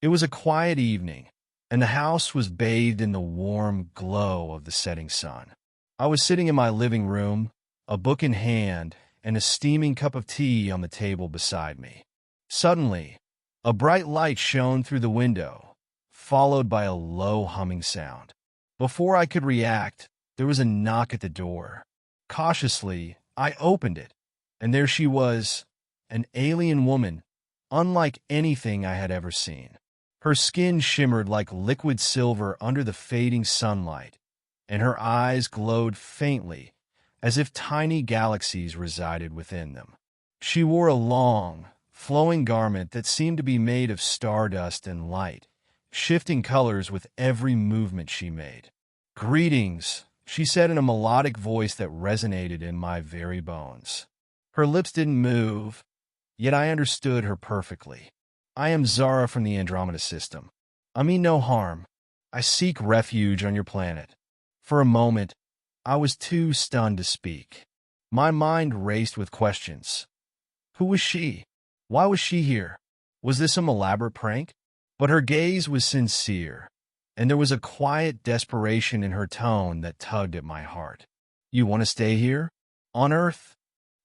It was a quiet evening, and the house was bathed in the warm glow of the setting sun. I was sitting in my living room, a book in hand, and a steaming cup of tea on the table beside me. Suddenly, a bright light shone through the window, followed by a low humming sound. Before I could react, there was a knock at the door. Cautiously, I opened it, and there she was, an alien woman, unlike anything I had ever seen. Her skin shimmered like liquid silver under the fading sunlight, and her eyes glowed faintly, as if tiny galaxies resided within them. She wore a long, flowing garment that seemed to be made of stardust and light, shifting colors with every movement she made. "Greetings," she said in a melodic voice that resonated in my very bones. Her lips didn't move, yet I understood her perfectly. "I am Zara from the Andromeda system. I mean no harm. I seek refuge on your planet." For a moment, I was too stunned to speak. My mind raced with questions. Who was she? Why was she here? Was this some elaborate prank? But her gaze was sincere, and there was a quiet desperation in her tone that tugged at my heart. "You want to stay here? On Earth?"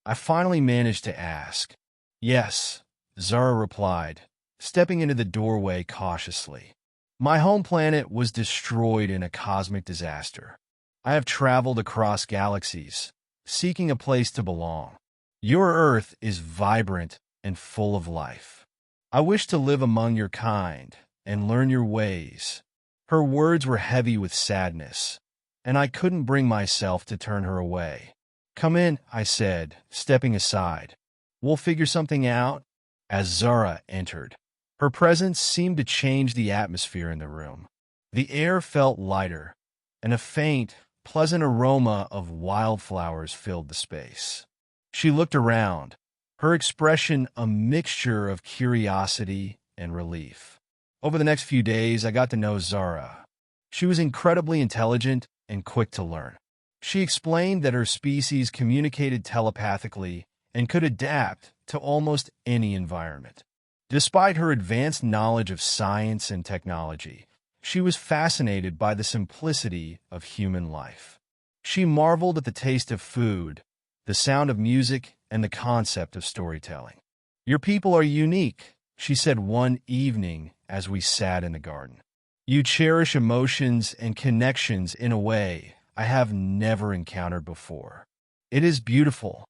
I finally managed to ask. "Yes," Zara replied, stepping into the doorway cautiously. "My home planet was destroyed in a cosmic disaster. I have traveled across galaxies, seeking a place to belong. Your Earth is vibrant and full of life. I wish to live among your kind and learn your ways." Her words were heavy with sadness, and I couldn't bring myself to turn her away. "Come in," I said, stepping aside. "We'll figure something out." As Zara entered, her presence seemed to change the atmosphere in the room. The air felt lighter, and a faint, pleasant aroma of wildflowers filled the space. She looked around, her expression a mixture of curiosity and relief. Over the next few days, I got to know Zara. She was incredibly intelligent and quick to learn. She explained that her species communicated telepathically and could adapt to almost any environment. Despite her advanced knowledge of science and technology, she was fascinated by the simplicity of human life. She marveled at the taste of food, the sound of music, and the concept of storytelling. "Your people are unique," she said one evening as we sat in the garden. "You cherish emotions and connections in a way I have never encountered before. It is beautiful."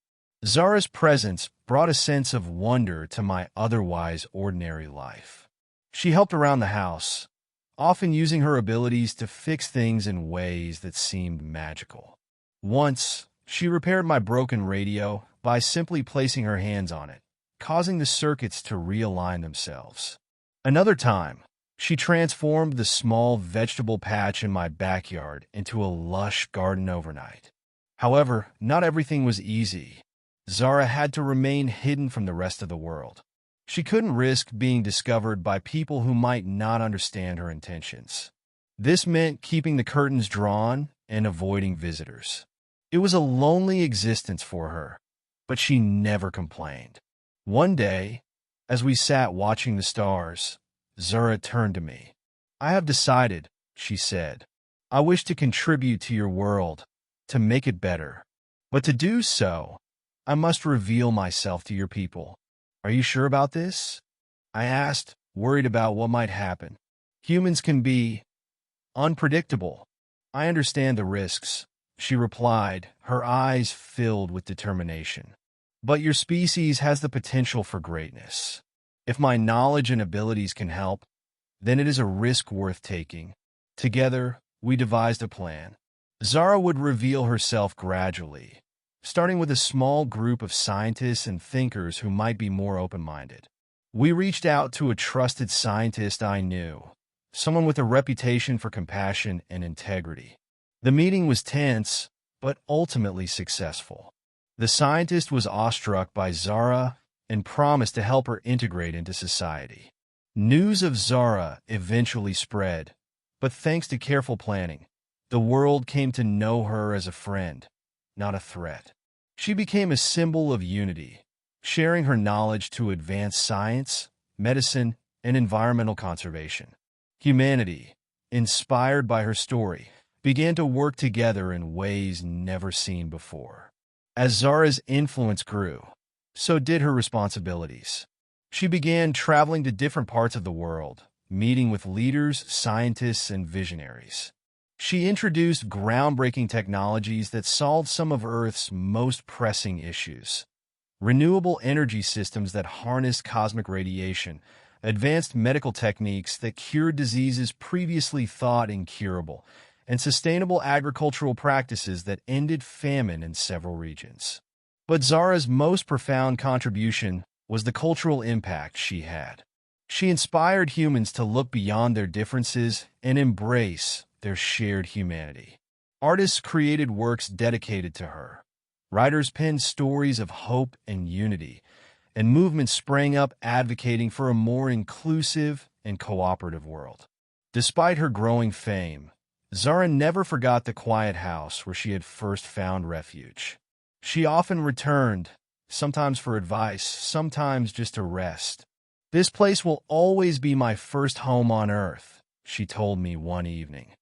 Zara's presence brought a sense of wonder to my otherwise ordinary life. She helped around the house, often using her abilities to fix things in ways that seemed magical. Once, she repaired my broken radio by simply placing her hands on it, causing the circuits to realign themselves. Another time, she transformed the small vegetable patch in my backyard into a lush garden overnight. However, not everything was easy. Zara had to remain hidden from the rest of the world. She couldn't risk being discovered by people who might not understand her intentions. This meant keeping the curtains drawn and avoiding visitors. It was a lonely existence for her, but she never complained. One day, as we sat watching the stars, Zara turned to me. "I have decided," she said. "I wish to contribute to your world, to make it better. But to do so, I must reveal myself to your people. Are you sure about this?" I asked, worried about what might happen. "Humans can be unpredictable. I understand the risks," she replied, her eyes filled with determination. "But your species has the potential for greatness. If my knowledge and abilities can help, then it is a risk worth taking." Together, we devised a plan. Zara would reveal herself gradually, starting with a small group of scientists and thinkers who might be more open-minded. We reached out to a trusted scientist I knew, someone with a reputation for compassion and integrity. The meeting was tense, but ultimately successful. The scientist was awestruck by Zara and promised to help her integrate into society. News of Zara eventually spread, but thanks to careful planning, the world came to know her as a friend, not a threat. She became a symbol of unity, sharing her knowledge to advance science, medicine, and environmental conservation. Humanity, inspired by her story, began to work together in ways never seen before. As Zara's influence grew, so did her responsibilities. She began traveling to different parts of the world, meeting with leaders, scientists, and visionaries. She introduced groundbreaking technologies that solved some of Earth's most pressing issues. Renewable energy systems that harnessed cosmic radiation, advanced medical techniques that cured diseases previously thought incurable, and sustainable agricultural practices that ended famine in several regions. But Zara's most profound contribution was the cultural impact she had. She inspired humans to look beyond their differences and embrace their shared humanity. Artists created works dedicated to her. Writers penned stories of hope and unity, and movements sprang up advocating for a more inclusive and cooperative world. Despite her growing fame, Zara never forgot the quiet house where she had first found refuge. She often returned, sometimes for advice, sometimes just to rest. "This place will always be my first home on Earth," she told me one evening.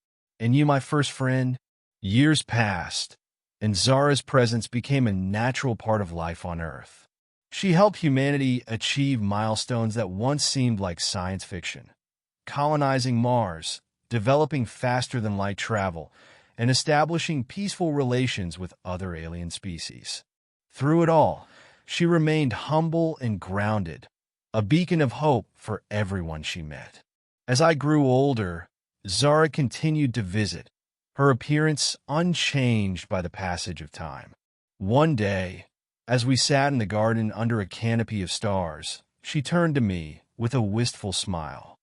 "And you, my first friend?" Years passed, and Zara's presence became a natural part of life on Earth. She helped humanity achieve milestones that once seemed like science fiction: colonizing Mars, developing faster-than-light travel, and establishing peaceful relations with other alien species. Through it all, she remained humble and grounded, a beacon of hope for everyone she met. As I grew older, Zara continued to visit, her appearance unchanged by the passage of time. One day, as we sat in the garden under a canopy of stars, she turned to me with a wistful smile.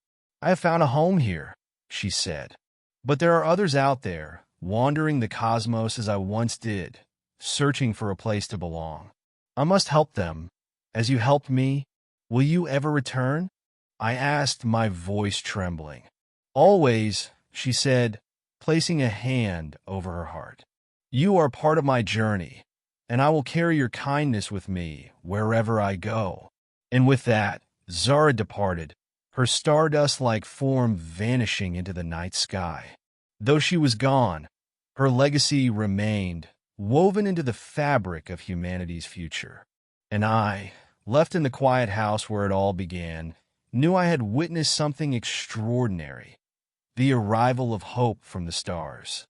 "I have found a home here," she said. "But there are others out there, wandering the cosmos as I once did, searching for a place to belong. I must help them, as you helped me. Will you ever return?" I asked, my voice trembling. "Always," she said, placing a hand over her heart. "You are part of my journey, and I will carry your kindness with me wherever I go." And with that, Zara departed, her stardust-like form vanishing into the night sky. Though she was gone, her legacy remained, woven into the fabric of humanity's future. And I, left in the quiet house where it all began, knew I had witnessed something extraordinary: the arrival of hope from the stars.